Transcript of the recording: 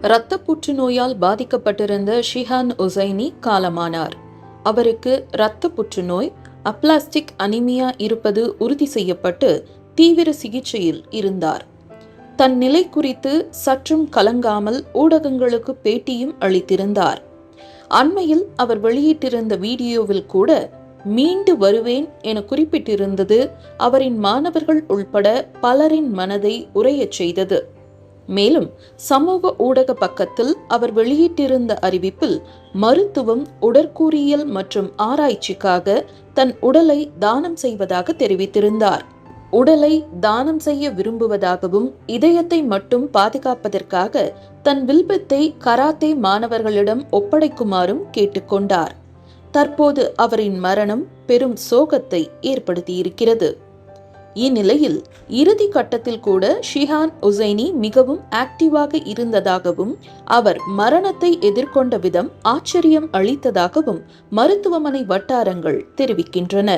இரத்த புற்றுநோயால் பாதிக்கப்பட்டிருந்த ஷிஹான் உசைனி காலமானார். அவருக்கு இரத்த புற்றுநோய் அப்ளாஸ்டிக் அனிமியா இருப்பது உறுதி செய்யப்பட்டு தீவிர சிகிச்சையில் இருந்தார். தன் நிலை குறித்து சற்றும் கலங்காமல் ஊடகங்களுக்கு பேட்டியும் அளித்திருந்தார். அண்மையில் அவர் வெளியிட்டிருந்த வீடியோவில் கூட மீண்டு வருவேன் என குறிப்பிட்டிருந்தது அவரின் மாணவர்கள் உள்பட பலரின் மனதை உறையச் செய்தது. மேலும் சமூக ஊடக பக்கத்தில் அவர் வெளியிட்டிருந்த அறிவிப்பில் மருத்துவம், உடற்கூறியல் மற்றும் ஆராய்ச்சிக்காக தன் உடலை தானம் செய்வதாக தெரிவித்திருந்தார். உடலை தானம் செய்ய விரும்புவதாகவும் இதயத்தை மட்டும் பாதுகாப்பதற்காக தன் வில்பத்தை கராத்தே மாணவர்களிடம் ஒப்படைக்குமாறும் கேட்டுக்கொண்டார். தற்போது அவரின் மரணம் பெரும் சோகத்தை ஏற்படுத்தியிருக்கிறது. இந்நிலையில் இறுதி கட்டத்தில் கூட ஷிஹான் உசைனி மிகவும் ஆக்டிவாக இருந்ததாகவும் அவர் மரணத்தை எதிர்கொண்ட விதம் ஆச்சரியம் அளித்ததாகவும் மருத்துவமனை வட்டாரங்கள் தெரிவிக்கின்றன.